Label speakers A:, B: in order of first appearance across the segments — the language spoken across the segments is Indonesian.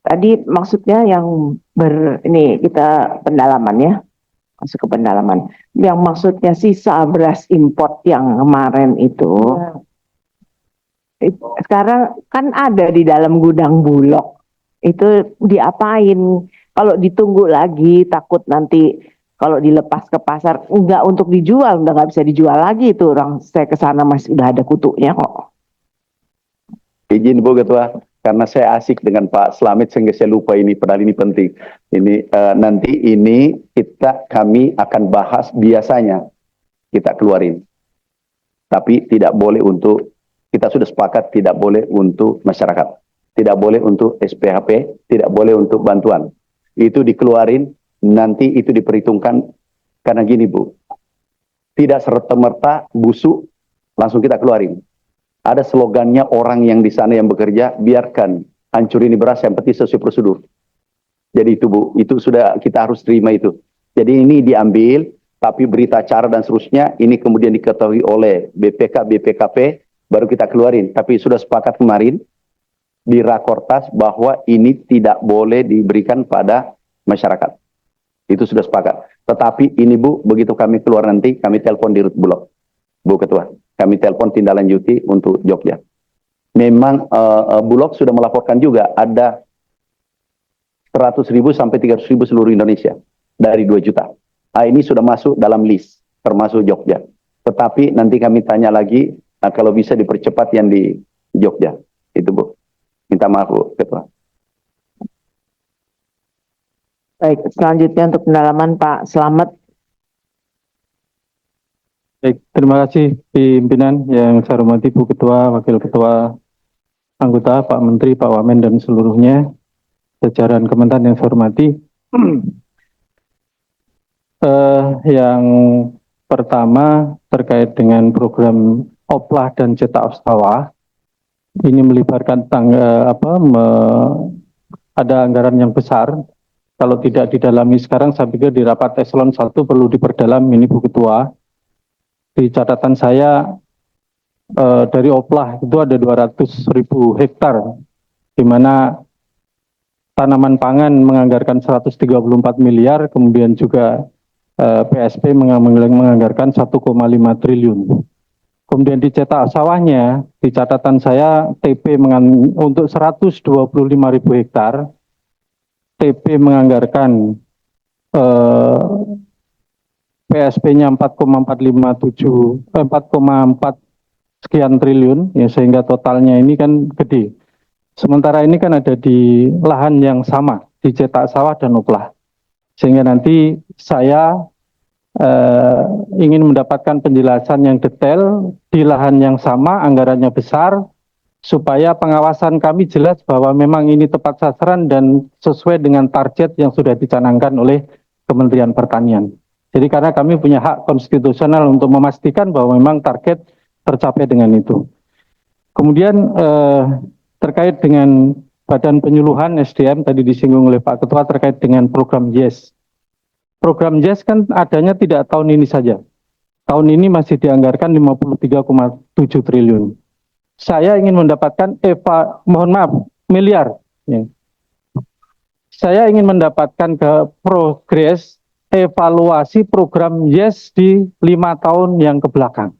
A: Tadi maksudnya yang ini kita pendalaman ya, masuk ke pendalaman. Yang maksudnya sisa beras import yang kemarin itu, sekarang kan ada di dalam gudang Bulog. Itu diapain? Kalau ditunggu lagi, takut nanti kalau dilepas ke pasar, enggak untuk dijual, udah nggak bisa dijual lagi itu. Orang saya ke sana masih udah ada kutunya kok.
B: Izin Bu Ketua, karena saya asik dengan Pak Slamet sehingga saya lupa ini, padahal ini penting. Ini nanti ini kami akan bahas biasanya kita keluarin, tapi tidak boleh untuk, kita sudah sepakat tidak boleh untuk masyarakat, tidak boleh untuk SPHP, tidak boleh untuk bantuan. Itu dikeluarin, nanti itu diperhitungkan, karena gini Bu, tidak serta-merta busuk langsung kita keluarin. Ada slogannya orang yang di sana yang bekerja, biarkan hancur ini beras, yang penting sesuai prosedur. Jadi itu Bu, itu sudah kita harus terima itu. Jadi ini diambil, tapi berita acara dan seterusnya, ini kemudian diketahui oleh BPK, BPKP, baru kita keluarin. Tapi sudah sepakat kemarin, di Rakortas, bahwa ini tidak boleh diberikan pada masyarakat. Itu sudah sepakat. Tetapi ini Bu, begitu kami keluar nanti, kami telepon di Rut Bulog, Bu Ketua. Kami telepon tindak lanjuti untuk Jogja. Memang Bulog sudah melaporkan juga ada 100.000 sampai 300.000 seluruh Indonesia dari 2 juta. Ini sudah masuk dalam list, termasuk Jogja. Tetapi nanti kami tanya lagi, kalau bisa dipercepat yang di Jogja. Itu Bu. Minta maaf Bu Ketua.
A: Baik, selanjutnya untuk pendalaman Pak Slamet.
C: Baik, terima kasih pimpinan yang saya hormati Bu Ketua, Wakil Ketua, anggota, Pak Menteri, Pak Wamen, dan seluruhnya, jajaran Kementerian yang saya hormati. Yang pertama terkait dengan program Oplah dan Cetak Sawah, ini melibatkan ada anggaran yang besar. Kalau tidak didalami sekarang, saya pikir di rapat eselon 1 perlu diperdalam ini Bu Ketua. Di catatan saya dari Oplah itu ada 200.000 hektar, di mana tanaman pangan menganggarkan 134 miliar, kemudian juga PSP menganggarkan 1,5 triliun. Kemudian dicetak sawahnya, di catatan saya TP untuk 125.000 hektar, TP menganggarkan PSP-nya 4,4 sekian triliun, ya, sehingga totalnya ini kan gede. Sementara ini kan ada di lahan yang sama, di Cetak Sawah dan Oplah. Sehingga nanti saya ingin mendapatkan penjelasan yang detail di lahan yang sama, anggarannya besar, supaya pengawasan kami jelas bahwa memang ini tepat sasaran dan sesuai dengan target yang sudah dicanangkan oleh Kementerian Pertanian. Jadi karena kami punya hak konstitusional untuk memastikan bahwa memang target tercapai dengan itu. Kemudian terkait dengan Badan Penyuluhan SDM, tadi disinggung oleh Pak Ketua terkait dengan program YES. Program YES kan adanya tidak tahun ini saja. Tahun ini masih dianggarkan 53,7 triliun. Saya ingin mendapatkan miliar. Ya. Saya ingin mendapatkan progres evaluasi program YES di 5 tahun yang kebelakang.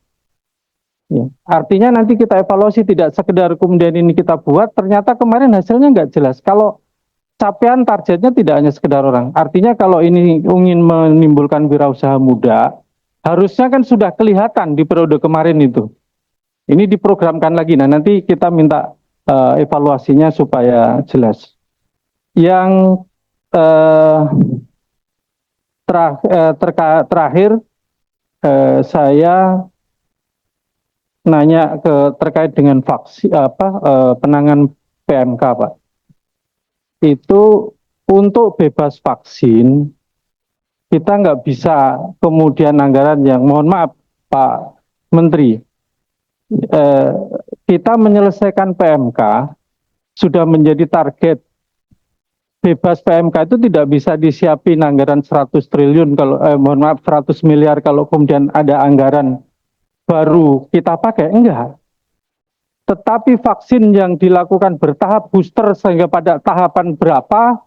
C: Ya. Artinya nanti kita evaluasi, tidak sekedar kemudian ini kita buat, ternyata kemarin hasilnya nggak jelas. Kalau capaian targetnya tidak hanya sekedar orang. Artinya kalau ini ingin menimbulkan wirausaha muda, harusnya kan sudah kelihatan di periode kemarin itu. Ini diprogramkan lagi. Nah nanti kita minta evaluasinya supaya jelas. Yang terakhir saya nanya terkait dengan vaksin penanganan PMK Pak. Itu untuk bebas vaksin kita nggak bisa kemudian anggaran yang, mohon maaf Pak Menteri, kita menyelesaikan PMK sudah menjadi target. Bebas PMK itu tidak bisa disiapin anggaran 100 triliun kalau mohon maaf 100 miliar kalau kemudian ada anggaran baru kita pakai, enggak. Tetapi vaksin yang dilakukan bertahap booster sehingga pada tahapan berapa,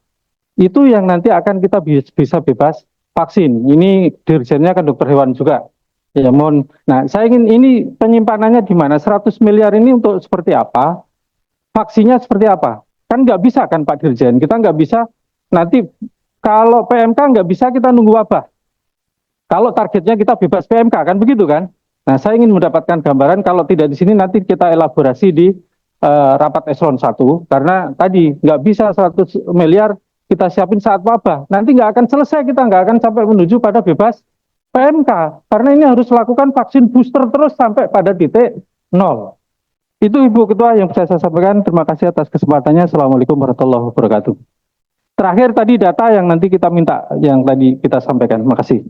C: itu yang nanti akan kita bisa bebas vaksin. Ini dirjennya kan dokter hewan juga. Ya mohon. Nah, saya ingin ini penyimpanannya di mana? 100 miliar ini untuk seperti apa? Vaksinnya seperti apa? Kan nggak bisa kan Pak Dirjen, kita nggak bisa nanti kalau PMK nggak bisa kita nunggu wabah. Kalau targetnya kita bebas PMK kan begitu kan? Nah saya ingin mendapatkan gambaran kalau tidak di sini nanti kita elaborasi di rapat eselon 1 karena tadi nggak bisa 100 miliar kita siapin saat wabah. Nanti nggak akan selesai kita nggak akan sampai menuju pada bebas PMK karena ini harus lakukan vaksin booster terus sampai pada titik nol. Itu Ibu Ketua yang bisa saya sampaikan. Terima kasih atas kesempatannya. Assalamualaikum warahmatullahi wabarakatuh. Terakhir tadi data yang nanti kita minta, yang tadi kita sampaikan. Terima kasih.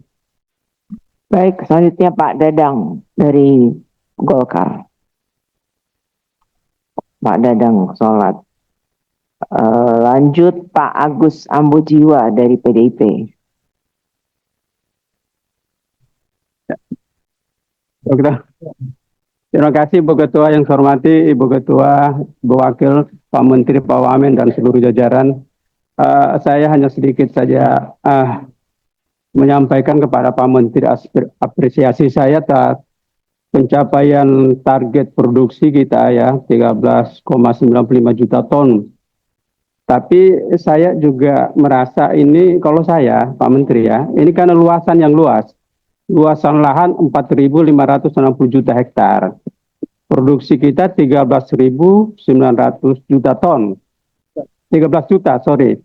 A: Baik, selanjutnya Pak Dadang dari Golkar. Pak Dadang sholat. Lanjut Pak Agus Ambojiwa dari PDIP.
D: Terima kasih Ibu Ketua yang saya hormati, Ibu Ketua, Ibu Wakil, Pak Menteri, Pak Wamen, dan seluruh jajaran. Saya hanya sedikit saja menyampaikan kepada Pak Menteri apresiasi saya atas pencapaian target produksi kita ya, 13,95 juta ton. Tapi saya juga merasa ini, kalau saya, Pak Menteri ya, ini karena luasan yang luas. Luasan lahan 4.560 juta hektar. Produksi kita 13.900 juta ton. 13 juta, sorry.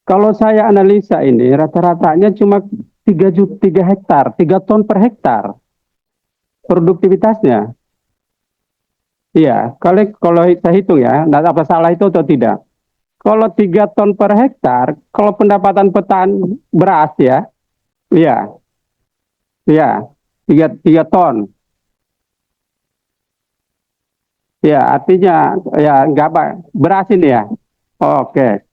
D: Kalau saya analisa ini, rata-ratanya cuma 3 hektar, 3 ton per hektar. Produktivitasnya. Iya, kalau saya hitung ya, tidak apa salah itu atau tidak. Kalau 3 ton per hektar, kalau pendapatan petani beras ya, iya, 3 ton. Ya, artinya ya gabah beras ini ya. Oke.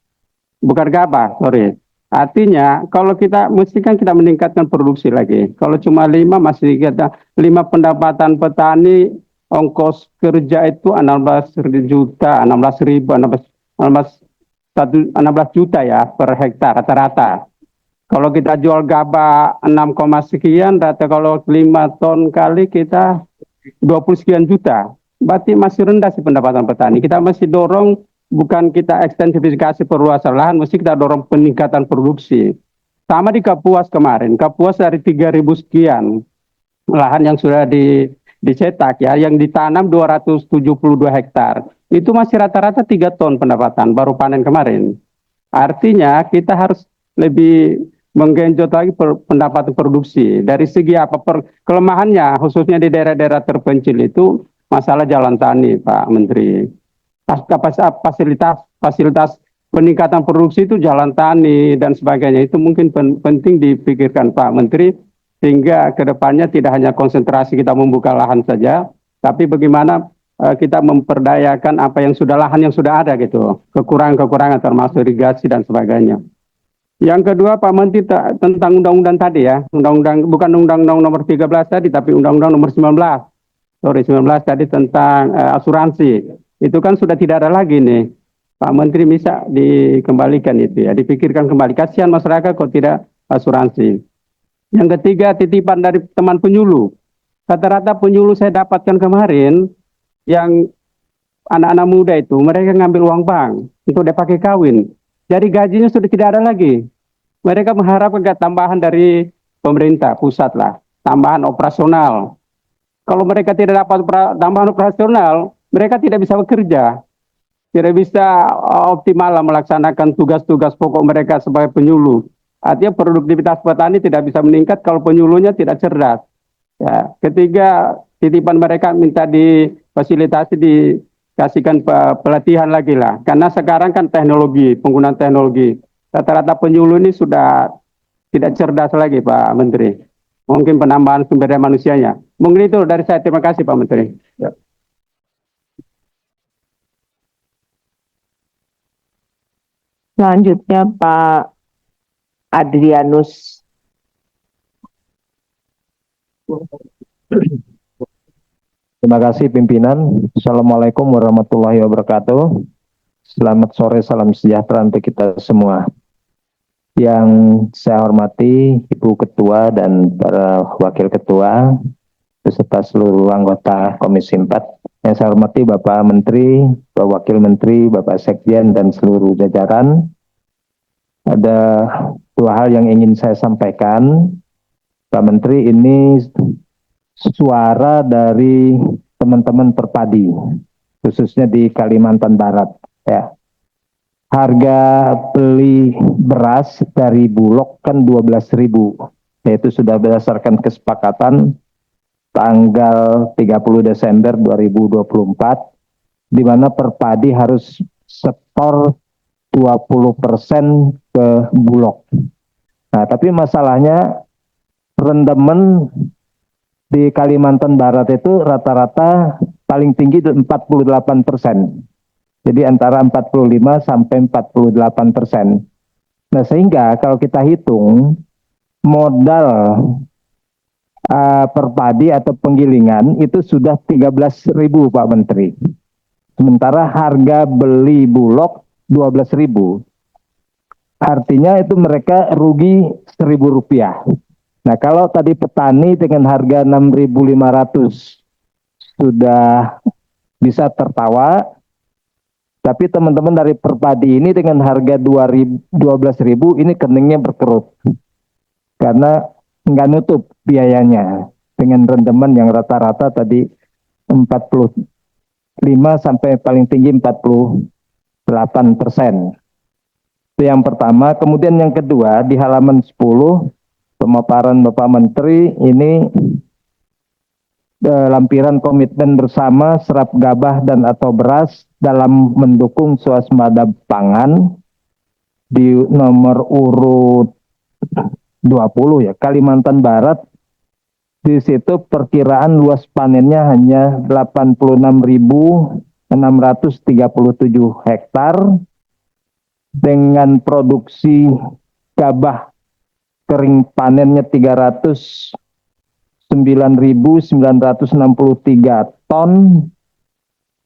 D: Bukan gabah, sorry. Artinya kalau kita mestikan kita meningkatkan produksi lagi. Kalau cuma 5 masih kita 5 pendapatan petani ongkos kerja itu 16 juta, 16 juta ya per hektar rata-rata. Kalau kita jual gabah 6, sekian, rata kalau 5 ton kali kita 20 sekian juta. Berarti masih rendah sih pendapatan petani. Kita masih dorong, bukan kita ekstensifikasi perluasan lahan, mesti kita dorong peningkatan produksi. Sama di Kapuas kemarin. Kapuas dari 3.000 sekian lahan yang sudah dicetak ya, yang ditanam 272 hektar. Itu masih rata-rata 3 ton pendapatan baru panen kemarin. Artinya kita harus lebih menggenjot lagi pendapatan produksi. Dari segi apa kelemahannya, khususnya di daerah-daerah terpencil itu masalah jalan tani, Pak Menteri. Fasilitas peningkatan produksi itu jalan tani dan sebagainya itu mungkin penting dipikirkan Pak Menteri, sehingga kedepannya tidak hanya konsentrasi kita membuka lahan saja, tapi bagaimana kita memperdayakan apa yang sudah lahan yang sudah ada gitu, kekurangan termasuk irigasi dan sebagainya. Yang kedua Pak Menteri tentang undang-undang tadi ya, bukan undang-undang nomor 13 tadi, tapi undang-undang nomor 19 tadi tentang asuransi. Itu kan sudah tidak ada lagi nih. Pak Menteri bisa dikembalikan itu ya, dipikirkan kembali. Kasihan masyarakat kok tidak asuransi. Yang ketiga, titipan dari teman penyuluh. Rata-rata penyuluh saya dapatkan kemarin, yang anak-anak muda itu, mereka ngambil uang bank untuk dipakai kawin. Jadi gajinya sudah tidak ada lagi. Mereka mengharapkan tambahan dari pemerintah pusat lah, tambahan operasional. Kalau mereka tidak dapat tambahan operasional, mereka tidak bisa bekerja, tidak bisa optimal melaksanakan tugas-tugas pokok mereka sebagai penyuluh. Artinya produktivitas petani tidak bisa meningkat kalau penyuluhnya tidak cerdas. Ya, ketiga, titipan mereka minta difasilitasi, dikasihkan pelatihan lagi lah. Karena sekarang kan penggunaan teknologi. Rata-rata penyuluh ini sudah tidak cerdas lagi Pak Menteri. Mungkin penambahan sumber daya manusianya. Mungkin itu dari saya. Terima kasih Pak Menteri. Ya.
A: Selanjutnya Pak Adrianus.
C: Terima kasih pimpinan. Assalamualaikum warahmatullahi wabarakatuh. Selamat sore, salam sejahtera untuk kita semua. Yang saya hormati Ibu Ketua dan para Wakil Ketua, beserta seluruh anggota Komisi 4. Yang saya hormati Bapak Menteri, Bapak Wakil Menteri, Bapak Sekjen, dan seluruh jajaran. Ada dua hal yang ingin saya sampaikan. Pak Menteri, ini suara dari teman-teman perpadi, khususnya di Kalimantan Barat. Ya. Harga beli beras dari Bulog kan 12.000, yaitu sudah berdasarkan kesepakatan tanggal 30 Desember 2024, di mana perpadi harus setor 20% ke Bulog. Nah, tapi masalahnya rendemen di Kalimantan Barat itu rata-rata paling tinggi 48%. Jadi antara 45 sampai 48%. Nah, sehingga kalau kita hitung modal perpadi atau penggilingan itu sudah 13.000 Pak Menteri. Sementara harga beli Bulog 12.000. Artinya itu mereka rugi Rp1.000. Nah, kalau tadi petani dengan harga 6.500 sudah bisa tertawa, tapi teman-teman dari perpadi ini dengan harga 12.000 ini keningnya berkerut. Karena nggak nutup biayanya dengan rendemen yang rata-rata tadi 45 sampai paling tinggi 48%. Itu yang pertama. Kemudian yang kedua, di halaman 10, pemaparan Bapak Menteri ini lampiran komitmen bersama serap gabah dan atau beras dalam mendukung swasembada pangan di nomor urut 20 ya, Kalimantan Barat. Di situ perkiraan luas panennya hanya 86.637 hektar dengan produksi gabah kering panennya 309.963 ton,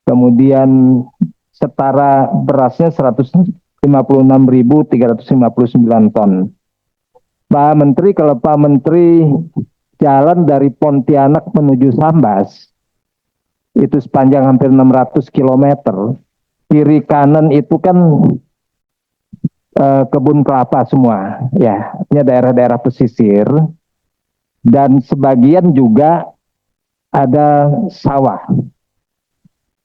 C: kemudian setara berasnya 156.359 ton. Pak Menteri, kalau Pak Menteri jalan dari Pontianak menuju Sambas, itu sepanjang hampir 600 km, kiri kanan itu kan kebun kelapa semua, ya, ini daerah-daerah pesisir, dan sebagian juga ada sawah.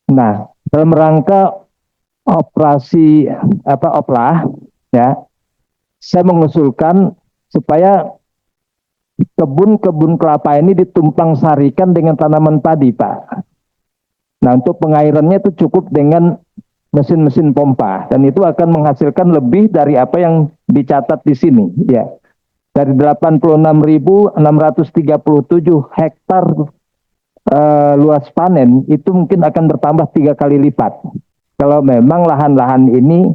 C: Nah, dalam rangka operasi oplah, ya, saya mengusulkan supaya kebun-kebun kelapa ini ditumpang sarikan dengan tanaman padi, Pak. Nah, untuk pengairannya itu cukup dengan mesin-mesin pompa, dan itu akan menghasilkan lebih dari apa yang dicatat di sini, ya. Dari 86.637 hektar luas panen, itu mungkin akan bertambah 3 kali lipat kalau memang lahan-lahan ini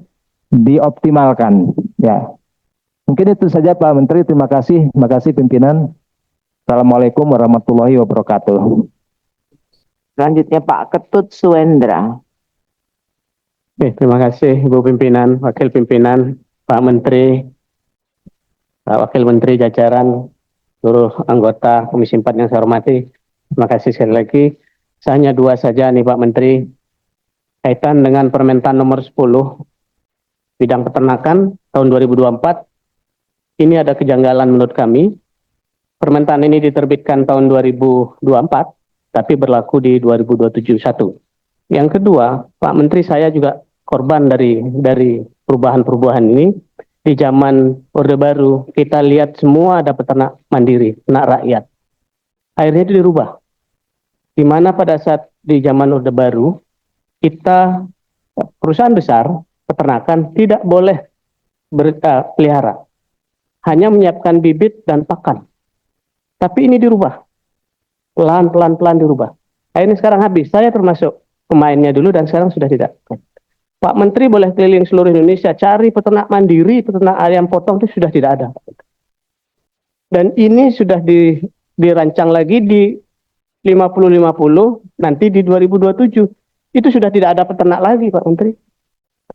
C: dioptimalkan, ya. Mungkin itu saja Pak Menteri, terima kasih pimpinan. Assalamualaikum warahmatullahi wabarakatuh.
A: Selanjutnya Pak Ketut Suendra.
D: Oke, terima kasih Ibu Pimpinan, Wakil Pimpinan, Pak Menteri, Pak Wakil Menteri jajaran, seluruh anggota Komisi 4 yang saya hormati. Terima kasih sekali lagi. Saya hanya dua saja nih Pak Menteri, kaitan dengan Permentan nomor 10 bidang peternakan tahun 2024. Ini ada kejanggalan menurut kami. Permentan ini diterbitkan tahun 2024, tapi berlaku di 2021. Yang kedua, Pak Menteri, saya juga korban dari perubahan-perubahan ini. Di zaman Orde Baru, kita lihat semua ada peternak mandiri, peternak rakyat. Akhirnya itu dirubah. Di mana pada saat di zaman Orde Baru, kita perusahaan besar peternakan tidak boleh pelihara, hanya menyiapkan bibit dan pakan. Tapi ini dirubah, pelan-pelan dirubah. Ini sekarang habis. Saya termasuk pemainnya dulu dan sekarang sudah tidak. Pak Menteri boleh keliling seluruh Indonesia, cari peternak mandiri, peternak ayam potong itu sudah tidak ada. Dan ini sudah dirancang lagi
E: 50-50 nanti di 2027. Itu sudah tidak ada peternak lagi, Pak Menteri.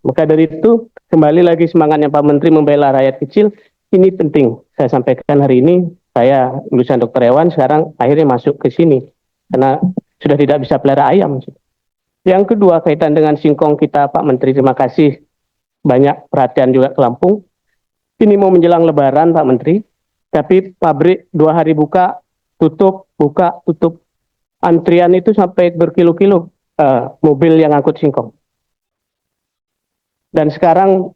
E: Maka dari itu, kembali lagi semangatnya Pak Menteri membela rakyat kecil, ini penting. Saya sampaikan hari ini, saya lulusan dokter hewan, sekarang akhirnya masuk ke sini. Karena sudah tidak bisa pelihara ayam. Yang kedua, kaitan dengan singkong kita, Pak Menteri, terima kasih. Banyak perhatian juga ke Lampung. Ini mau menjelang Lebaran, Pak Menteri. Tapi pabrik 2 hari buka, buka, tutup. Antrian itu sampai berkilo-kilo mobil yang angkut singkong. Dan sekarang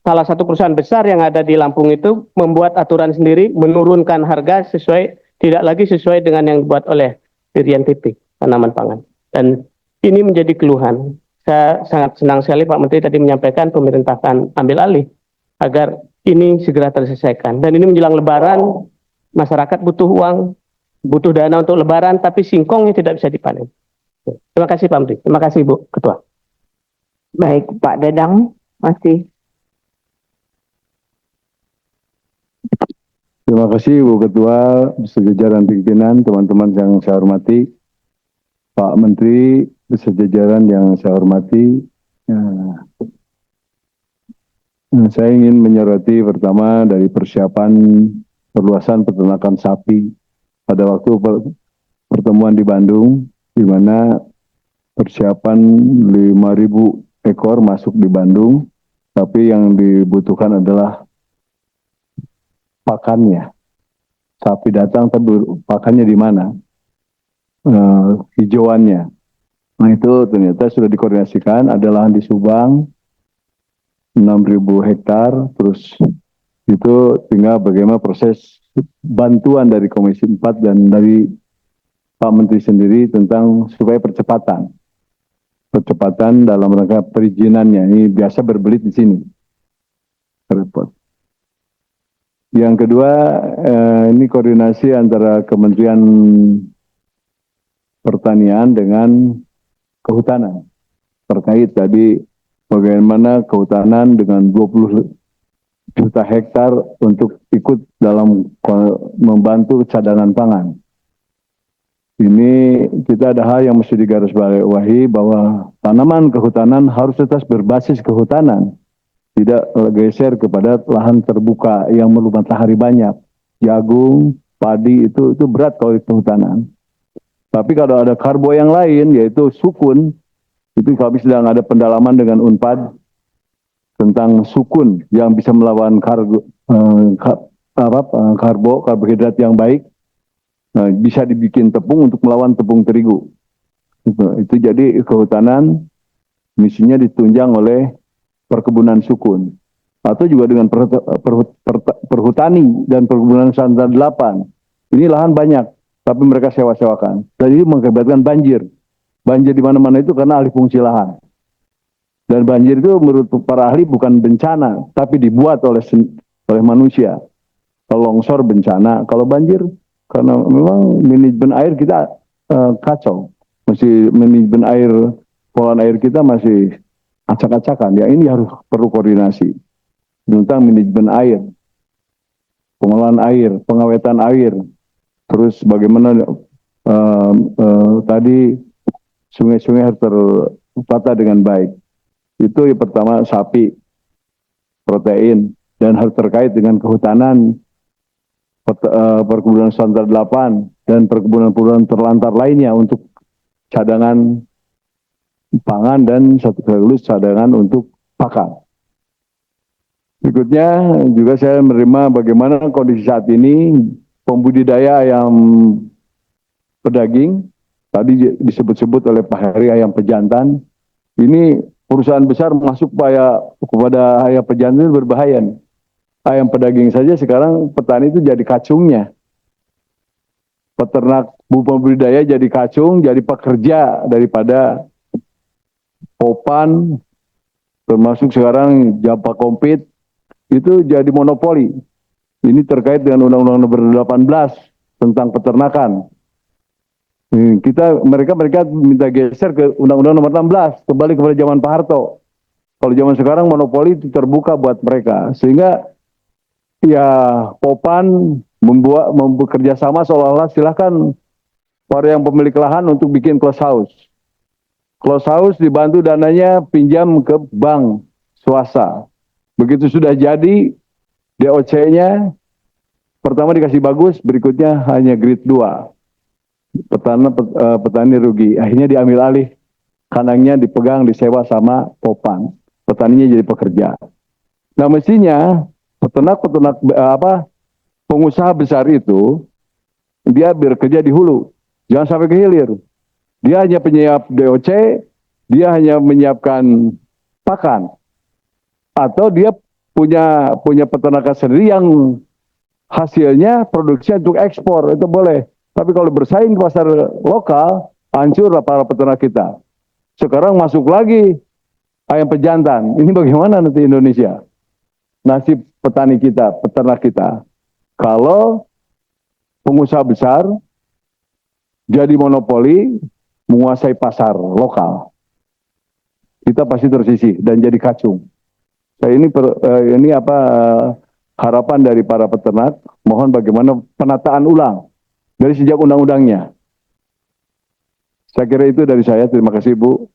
E: salah satu perusahaan besar yang ada di Lampung itu membuat aturan sendiri, menurunkan harga tidak lagi sesuai dengan yang dibuat oleh Dirjen PP Tanaman Pangan. Dan ini menjadi keluhan. Saya sangat senang sekali Pak Menteri tadi menyampaikan pemerintah akan ambil alih agar ini segera terselesaikan. Dan ini menjelang Lebaran, masyarakat butuh uang, butuh dana untuk Lebaran, tapi singkongnya tidak bisa dipanen. Terima kasih Pak Menteri. Terima kasih Bu Ketua.
A: Baik, Pak Dadang masih.
F: Terima kasih Bu Ketua, sejajaran pimpinan, teman-teman yang saya hormati, Pak Menteri, sejajaran yang saya hormati. Saya ingin menyoroti pertama dari persiapan perluasan peternakan sapi pada waktu pertemuan di Bandung, di mana persiapan 5.000 ekor masuk di Bandung, tapi yang dibutuhkan adalah pakannya. Sapi datang, tapi pakannya di mana? Hijauannya. Nah itu ternyata sudah dikoordinasikan, ada lahan di Subang, 6.000 hektar, terus itu tinggal bagaimana proses bantuan dari Komisi 4 dan dari Pak Menteri sendiri tentang supaya percepatan dalam rangka perizinannya. Ini biasa berbelit di sini. Repot. Yang kedua, ini koordinasi antara Kementerian Pertanian dengan Kehutanan. Terkait tadi bagaimana kehutanan dengan 20 juta hektar untuk ikut dalam membantu cadangan pangan. Ini kita ada hal yang mesti digarisbawahi bahwa tanaman kehutanan harus tetap berbasis kehutanan, tidak geser kepada lahan terbuka yang perlu matahari banyak. Jagung, padi itu berat kalau di kehutanan. Tapi kalau ada karbo yang lain yaitu sukun, itu kami sedang ada pendalaman dengan Unpad tentang sukun yang bisa melawan karbohidrat yang baik. Nah, bisa dibikin tepung untuk melawan tepung terigu. Itu jadi kehutanan misinya ditunjang oleh perkebunan sukun. Atau juga dengan perhutani dan perkebunan Nusantara 8. Ini lahan banyak, tapi mereka sewa-sewakan. Jadi mengakibatkan banjir. Banjir di mana-mana itu karena alih fungsi lahan. Dan banjir itu menurut para ahli bukan bencana, tapi dibuat oleh manusia. Kalau longsor bencana, kalau banjir karena memang manajemen air kita kacau, masih manajemen air, pengolahan air kita masih acak-acakan. Ya ini harus perlu koordinasi tentang manajemen air, pengolahan air, pengawetan air, terus bagaimana tadi sungai-sungai harus tertata dengan baik. Itu yang pertama sapi, protein, dan harus terkait dengan kehutanan. Perkebunan Nusantara 8 dan perkebunan-perkebunan terlantar lainnya untuk cadangan pangan dan sekaligus cadangan untuk pakan. Berikutnya juga saya menerima bagaimana kondisi saat ini pembudidaya ayam pedaging, tadi disebut-sebut oleh Pak Heri ayam pejantan. Ini perusahaan besar masuk kepada ayam pejantan berbahaya nih. Ayam pedaging saja sekarang petani itu jadi kacungnya. Peternak budidaya jadi kacung, jadi pekerja daripada Popan, termasuk sekarang Japa Kompit, itu jadi monopoli. Ini terkait dengan Undang-Undang Nomor 18 tentang peternakan. Mereka minta geser ke Undang-Undang Nomor 16, kembali kepada zaman Pak Harto. Kalau zaman sekarang monopoli itu terbuka buat mereka, sehingga ya Popan bekerja sama seolah-olah silahkan para yang pemilik lahan untuk bikin close house. Close house dibantu dananya pinjam ke bank swasta. Begitu sudah jadi, DOC-nya pertama dikasih bagus, berikutnya hanya grade 2. Petani rugi. Akhirnya diambil alih, kandangnya dipegang, disewa sama Popang. Petaninya jadi pekerja. Nah mestinya pengusaha besar itu dia bekerja di hulu, jangan sampai ke hilir. Dia hanya penyiap DOC, dia hanya menyiapkan pakan, atau dia punya peternakan sendiri yang hasilnya produksi untuk ekspor, itu boleh. Tapi kalau bersaing ke pasar lokal, hancurlah para peternak kita. Sekarang masuk lagi ayam pejantan. Ini bagaimana nanti Indonesia? Nasib petani kita, peternak kita. Kalau pengusaha besar jadi monopoli, menguasai pasar lokal, kita pasti tersisih dan jadi kacung. Harapan dari para peternak, mohon bagaimana penataan ulang dari sejak undang-undangnya. Saya kira itu dari saya. Terima kasih Bu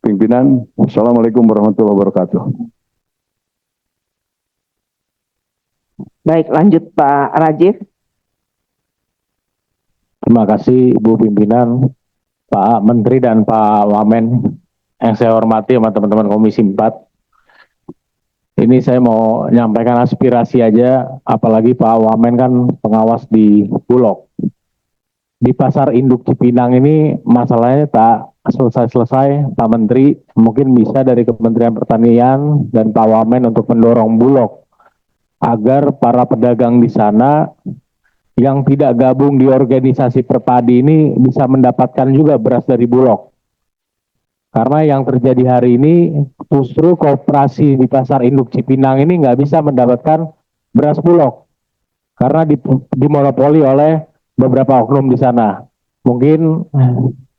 F: Pimpinan. Wassalamualaikum warahmatullahi wabarakatuh.
A: Baik, lanjut Pak Rajiv.
G: Terima kasih Ibu Pimpinan, Pak Menteri dan Pak Wamen yang saya hormati sama teman-teman Komisi 4. Ini saya mau menyampaikan aspirasi aja, apalagi Pak Wamen kan pengawas di Bulog. Di pasar induk Cipinang ini masalahnya tak selesai-selesai, Pak Menteri. Mungkin bisa dari Kementerian Pertanian dan Pak Wamen untuk mendorong Bulog agar para pedagang di sana yang tidak gabung di organisasi perpadi ini bisa mendapatkan juga beras dari Bulog. Karena yang terjadi hari ini justru koperasi di pasar induk Cipinang ini nggak bisa mendapatkan beras Bulog karena dimonopoli oleh beberapa oknum di sana. Mungkin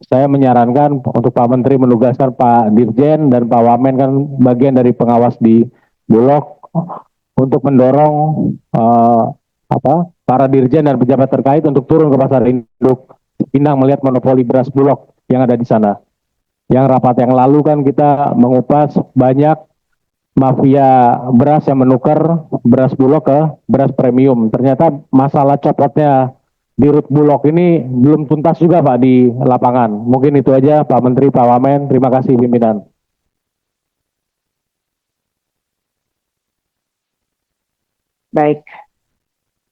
G: saya menyarankan untuk Pak Menteri menugaskan Pak Dirjen dan Pak Wamen kan bagian dari pengawas di Bulog untuk mendorong para dirjen dan pejabat terkait untuk turun ke pasar induk Cipinang melihat monopoli beras Bulog yang ada di sana. Yang rapat yang lalu kan kita mengupas banyak mafia beras yang menukar beras Bulog ke beras premium. Ternyata masalah copotnya di rut Bulog ini belum tuntas juga Pak di lapangan. Mungkin itu aja Pak Menteri, Pak Wamen. Terima kasih pimpinan.
A: Baik,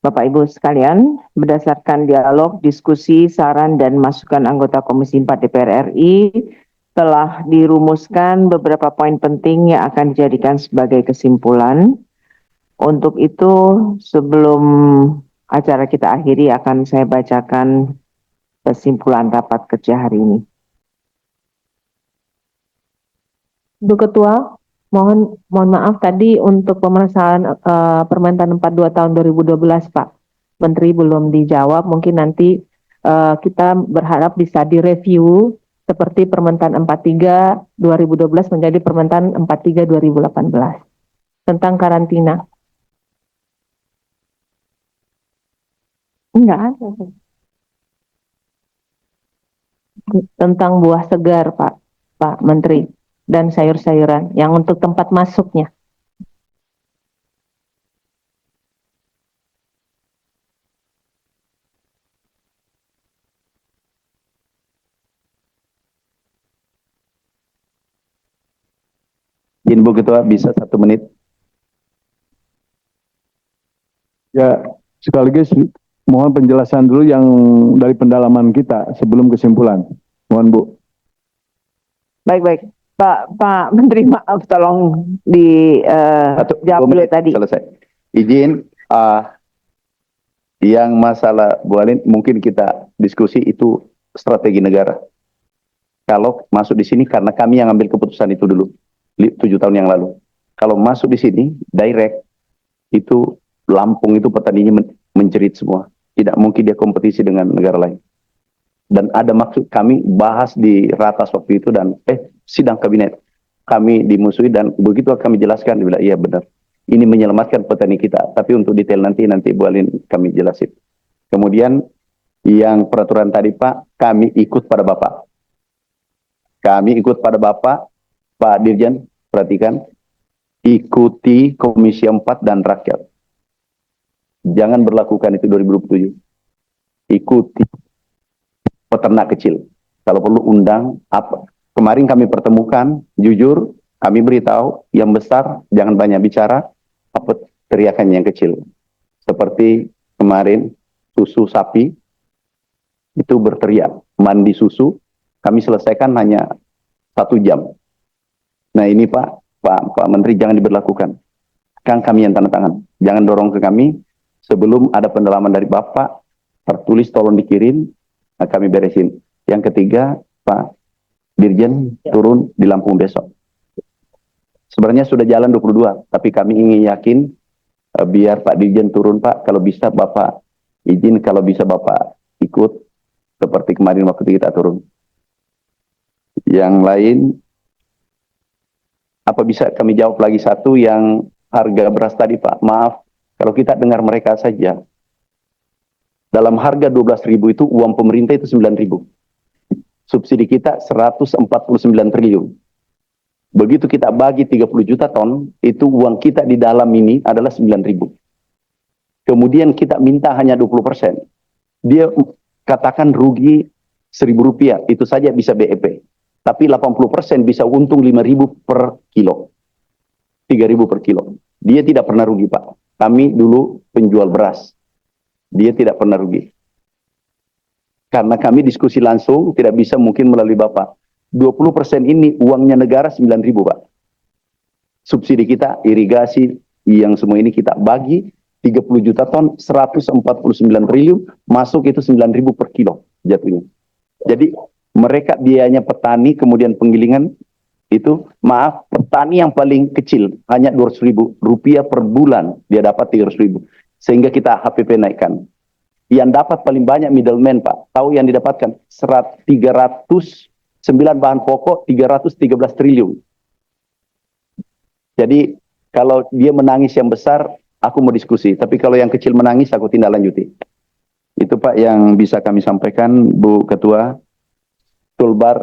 A: Bapak Ibu sekalian, berdasarkan dialog, diskusi, saran, dan masukan anggota Komisi 4 DPR RI, telah dirumuskan beberapa poin penting yang akan dijadikan sebagai kesimpulan. Untuk itu, sebelum acara kita akhiri, akan saya bacakan kesimpulan rapat kerja hari ini. Bu Ketua, mohon maaf tadi untuk pemeriksaan Permentan 42 tahun 2012 Pak Menteri belum dijawab. Mungkin nanti kita berharap bisa direview seperti Permentan 43 2012 menjadi Permentan 43 2018 tentang karantina. Enggak ada. Tentang buah segar Pak Menteri dan sayur-sayuran yang untuk tempat masuknya.
B: Izin Bu Ketua, bisa 1 menit?
F: Ya, sekaligus mohon penjelasan dulu yang dari pendalaman kita sebelum kesimpulan. Mohon Bu.
A: Baik. Pak Menteri, maaf tolong dijawab dulu tadi.
B: Selesai. Izin, yang masalah Bu Alin mungkin kita diskusi itu strategi negara. Kalau masuk di sini karena kami yang ambil keputusan itu dulu 7 tahun yang lalu. Kalau masuk di sini direct itu Lampung itu petaninya menjerit semua. Tidak mungkin dia kompetisi dengan negara lain. Dan ada maksud kami bahas di ratas waktu itu dan sidang kabinet kami dimusuhi dan begitu kami jelaskan dia bilang iya benar. Ini menyelamatkan petani kita. Tapi untuk detail nanti Bu Alin kami jelasin. Kemudian Yang peraturan tadi Pak, kami ikut pada Bapak. Kami ikut pada Bapak, Pak Dirjen, perhatikan, ikuti Komisi 4 dan rakyat. Jangan berlakukan itu 2027. Ikuti peternak kecil. Kalau perlu undang apa? Kemarin kami pertemukan, jujur, kami beritahu yang besar jangan banyak bicara, apa teriakan yang kecil. Seperti kemarin susu sapi itu berteriak, mandi susu, kami selesaikan hanya 1 jam. Nah ini Pak Menteri jangan diberlakukan. Kan kami yang tanda tangan. Jangan dorong ke kami sebelum ada pendalaman dari Bapak, tertulis tolong dikirim, nah kami beresin. Yang ketiga, Pak Dirjen turun di Lampung besok. Sebenarnya sudah jalan 22, tapi kami ingin yakin biar Pak Dirjen turun Pak, kalau bisa Bapak izin, kalau bisa Bapak ikut seperti kemarin waktu kita turun. Yang lain, apa bisa kami jawab lagi satu yang harga beras tadi Pak? Maaf, kalau kita dengar mereka saja, dalam harga 12.000 itu uang pemerintah itu 9.000. Subsidi kita 149 triliun. Begitu kita bagi 30 juta ton, itu uang kita di dalam ini adalah 9.000. Kemudian kita minta hanya 20%. Dia katakan rugi Rp1.000, itu saja bisa BEP. Tapi 80% bisa untung 5.000 per kilo. 3.000 per kilo. Dia tidak pernah rugi Pak. Kami dulu penjual beras. Dia tidak pernah rugi. Karena kami diskusi langsung, tidak bisa mungkin melalui Bapak. 20% ini uangnya negara 9.000 Pak. Subsidi kita, irigasi, yang semua ini kita bagi, 30 juta ton, 149 triliun, masuk itu 9.000 per kilo jatuhnya. Jadi mereka biayanya petani, kemudian penggilingan, itu maaf, petani yang paling kecil, hanya Rp200.000 per bulan, dia dapat 300.000. Sehingga kita HPP naikkan. Yang dapat paling banyak middleman Pak. Tahu yang didapatkan 309 bahan pokok 313 triliun. Jadi kalau dia menangis yang besar, aku mau diskusi. Tapi kalau yang kecil menangis, aku tindak lanjuti. Itu Pak yang bisa kami sampaikan, Bu Ketua. Tulbar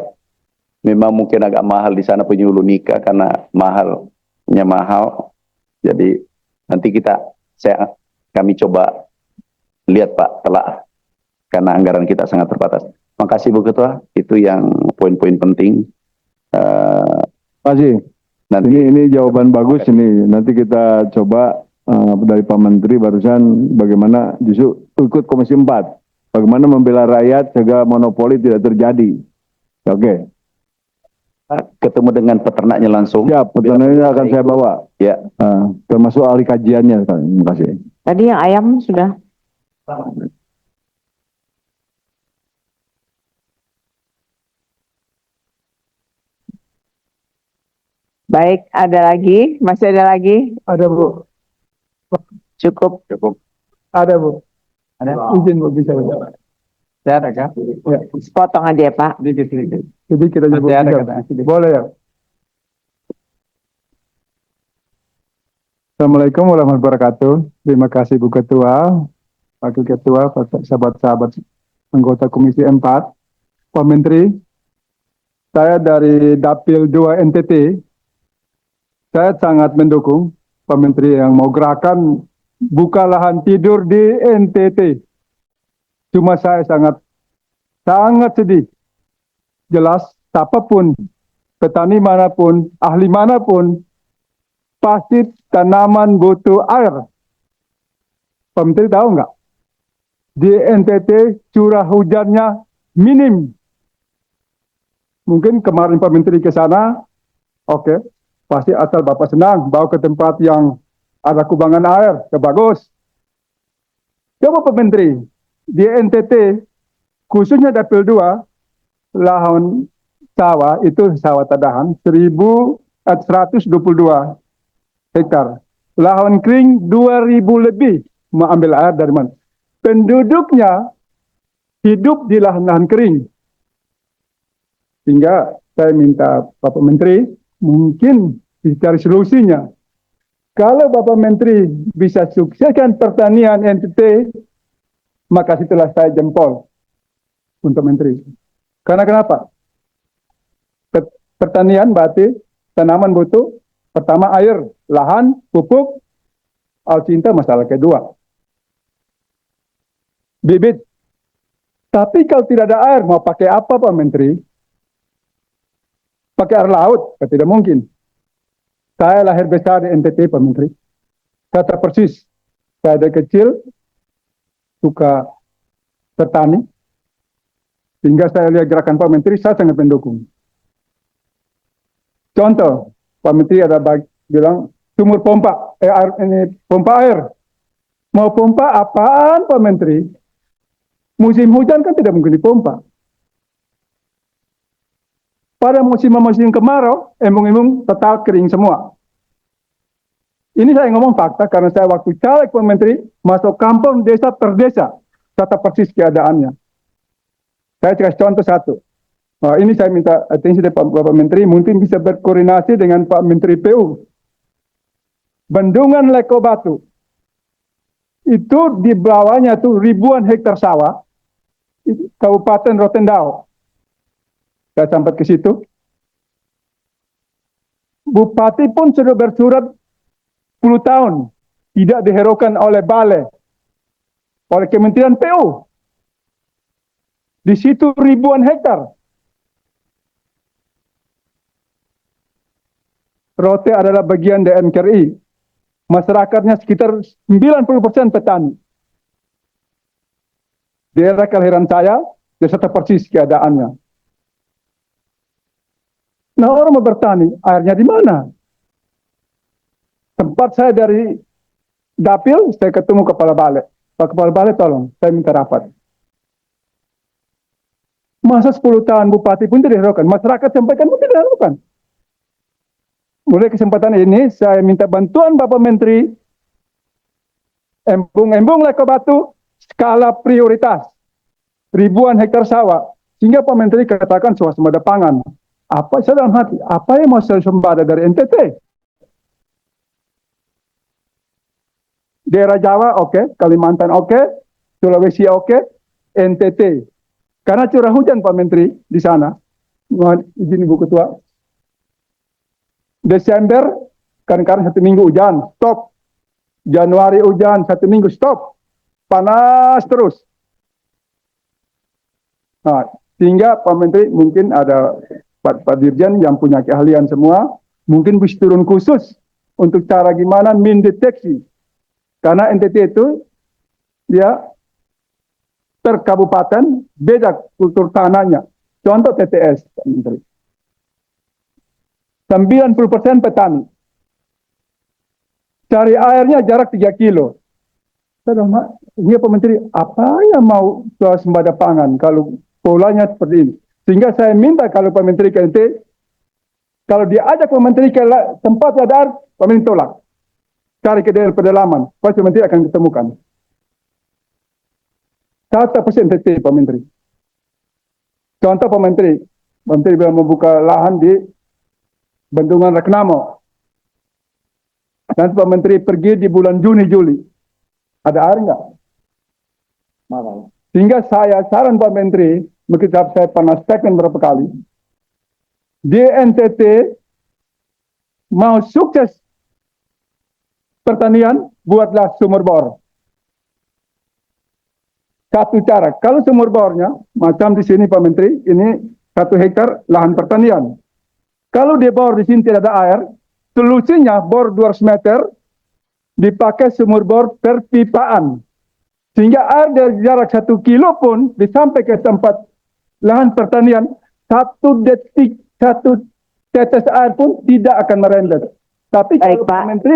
B: memang mungkin agak mahal di sana penyuluh nikah karena mahalnya mahal. Jadi nanti kami coba lihat Pak, telah, karena anggaran kita sangat terbatas. Makasih Bu Ketua, itu yang poin-poin penting.
F: Makasih.
B: Nanti
F: Ini jawaban bagus ini. Nanti kita coba dari Pak Menteri barusan bagaimana justru ikut Komisi 4. Bagaimana membela rakyat sehingga monopoli tidak terjadi. Oke.
B: ketemu dengan peternaknya langsung.
F: Ya, peternaknya akan saya bawa.
B: Ya.
F: Termasuk ahli kajiannya. Terima kasih.
A: Tadi yang ayam sudah. Baik, ada lagi? Masih ada lagi?
H: Ada Bu,
A: Cukup.
H: ada Bu.
C: Ada?
H: Izin Bu bisa Bu.
C: Saya ada kah?
H: Ya,
A: Potong aja ya, Pak.
C: Sedikit.
H: jadi kita nyebut
C: Masih ada
H: bisa.
C: kata.
H: Boleh ya. Assalamualaikum warahmatullahi wabarakatuh. Terima kasih Bu Ketua, Wakil Ketua, sahabat-sahabat anggota Komisi 4, Pak Menteri. Saya dari Dapil 2 NTT. Saya sangat mendukung Pak Menteri yang mau gerakan buka lahan tidur di NTT. Cuma saya sangat sedih. Jelas, siapapun, petani manapun, ahli manapun, pasti tanaman butuh air. Pak Menteri tahu nggak? Di NTT curah hujannya minim. Mungkin kemarin Pak Menteri ke sana, oke. Pasti asal Bapak senang bawa ke tempat yang ada kubangan air, ya bagus. Coba Pak Menteri, di NTT, khususnya Dapil 2, lahan sawah itu sawah tadahan 1.122 hektar. Lahan kering 2.000 lebih mengambil air dari mana? Penduduknya hidup di lahan-lahan kering. Sehingga saya minta Bapak Menteri, mungkin dicari solusinya. Kalau Bapak Menteri bisa sukseskan pertanian NTT, maka situlah saya jempol. untuk menteri. Karena kenapa? Pertanian berarti tanaman butuh pertama air, lahan, pupuk, alutsista masalah kedua. Bibit. Tapi kalau tidak ada air, mau pakai apa Pak Menteri? Pakai air laut? Tidak mungkin. Saya lahir besar di NTT Pak Menteri. Saya tahu persis. Saya dari kecil suka bertani. Sehingga saya lihat gerakan Pak Menteri, saya sangat mendukung. Contoh, Pak Menteri ada bilang sumur pompa, pompa air. Mau pompa apaan Pak Menteri? Musim hujan kan tidak mungkin dipompa. Pada musim kemarau, embung-embung total kering semua. Ini saya ngomong fakta karena saya waktu caleg Pak Menteri masuk kampung desa per desa, tata persis keadaannya. Saya kasih contoh satu. Nah, ini saya minta atensi dari Bapak Menteri, mungkin bisa berkoordinasi dengan Pak Menteri PU. Bendungan Leko Batu, itu di bawahnya tuh ribuan hektar sawah, Kabupaten Rotendao. Saya sampai ke situ. Bupati pun sudah bersurat 10 tahun, tidak dihiraukan oleh Balai, oleh Kementerian PU. Di situ ribuan hektar. Rote adalah bagian dari NKRI. Masyarakatnya sekitar 90% petani. Daerah kelahiran saya, desa persis keadaannya. Nah, orang mau bertani, airnya di mana? Tempat saya dari dapil, saya ketemu kepala balai. Pak Kepala Balai, tolong, saya minta rapat. Masa 10 tahun bupati pun tidak dihiraukan, masyarakat sampaikan pun tidak dihiraukan. Mulai kesempatan ini, saya minta bantuan Bapak Menteri, embung-embung Leko Batu, skala prioritas, ribuan hektar sawah, sehingga Pak Menteri katakan swasembada pangan. Apa saya dalam hati, apa yang mau swasembada dari NTT? Daerah Jawa oke, Kalimantan oke, Sulawesi oke, NTT. Karena curah hujan Pak Menteri di sana, mohon izin Ibu Ketua, Desember, kadang-kadang 1 minggu hujan, stop. Januari hujan, 1 minggu, stop. Panas terus. Nah, sehingga Pak Menteri mungkin ada Pak Dirjen yang punya keahlian semua, mungkin bisa turun khusus untuk cara gimana mendeteksi. Karena NTT itu, dia per kabupaten beda kultur tanahnya. Contoh TTS, Pak Menteri. 90% petani. Cari airnya jarak 3 kilo. Ini Pak Menteri, apa yang mau swasembada pangan kalau polanya seperti ini? Sehingga saya minta kalau Pak Menteri ke NTT, kalau diajak Pak Menteri ke tempat ada air, Pak Menteri tolak. Cari ke daerah pedalaman, Pak Menteri akan ketemukan. 100% NTT Pak Menteri. Contoh Pak Menteri bilang membuka lahan di Bendungan Reknamo. Nanti Pak Menteri pergi di bulan Juni-Juli. Ada air enggak? Sehingga saya saran Pak Menteri, mungkin saya pernah statement berapa kali, di NTT mau sukses pertanian, buatlah sumur bor. Satu cara, kalau sumur bornya, macam di sini Pak Menteri, ini 1 hektar lahan pertanian. Kalau di bor di sini tidak ada air, solusinya bor 200 meter, dipakai sumur bor perpipaan. Sehingga air dari jarak 1 kilo pun disampai ke tempat lahan pertanian, 1 detik, 1 tetes air pun tidak akan merembet. Tapi kalau Pak Menteri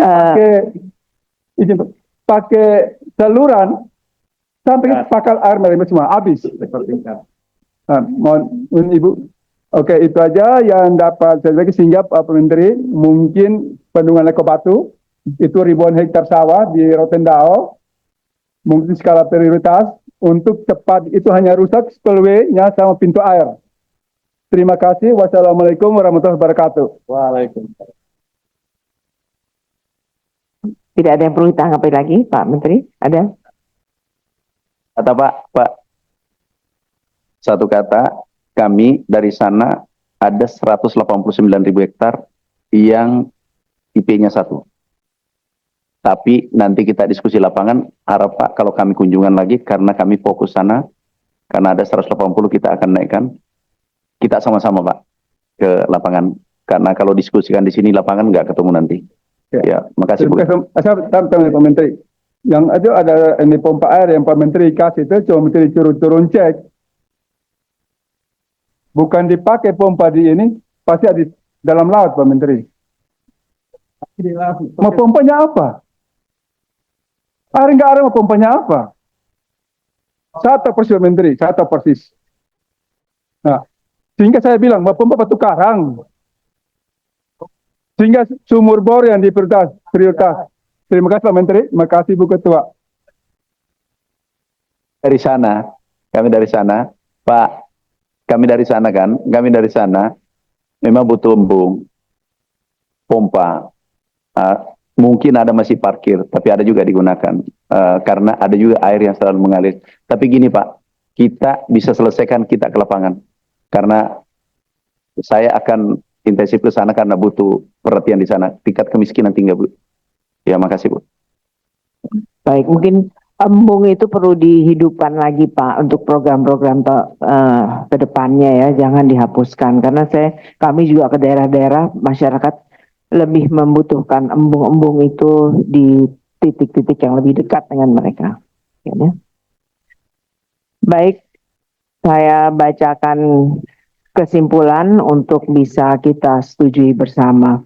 H: pakai saluran, sampai pakal air merembet semua, habis. Mohon Ibu. Oke, itu aja yang dapat saya bagi, sehingga Pak Menteri mungkin Bendungan Leko Batu itu ribuan hektar sawah di Rotendao mungkin skala prioritas untuk cepat, itu hanya rusak spillway-nya sama pintu air. Terima kasih. Wassalamualaikum warahmatullahi wabarakatuh.
G: Waalaikumsalam.
A: Tidak ada yang perlu ditanggapi lagi, Pak Menteri? Ada?
B: Kata Pak Satu kata, kami dari sana ada 189.000 hektar yang IP-nya 1. Tapi nanti kita diskusi lapangan, harap Pak kalau kami kunjungan lagi, karena kami fokus sana, karena ada 180 kita akan naikkan. Kita sama-sama Pak ke lapangan, karena kalau diskusikan di sini lapangan nggak ketemu nanti. Ya, makasih Bu.
H: Saya tanya Pak Menteri. Yang itu ada ini pompa air yang Pak Menteri kasih itu cuma Menteri turun cek. Bukan dipakai pompa di ini, pasti ada di dalam laut Pak Menteri. Mau pompanya apa? Air nggak ada, mau pompanya apa? Saya tahu persis Pak Menteri, saya tahu persis. Nah, sehingga saya bilang, mau pompa batu karang. Sehingga sumur bor yang prioritas. Terima kasih Pak Menteri, terima kasih Bu Ketua.
B: Dari sana, kami dari sana, Pak, kami dari sana kan, kami dari sana memang butuh embung, pompa, mungkin ada masih parkir, tapi ada juga digunakan, karena ada juga air yang selalu mengalir. Tapi gini Pak, kita bisa selesaikan kita ke lapangan, karena saya akan intensif ke sana karena butuh perhatian di sana, tingkat kemiskinan tinggi Bu. Ya, makasih Bu.
A: Baik, mungkin embung itu perlu dihidupkan lagi Pak untuk program-program ke depannya ya, jangan dihapuskan karena kami juga ke daerah-daerah masyarakat lebih membutuhkan embung-embung itu di titik-titik yang lebih dekat dengan mereka. Ya. Baik, saya bacakan kesimpulan untuk bisa kita setujui bersama.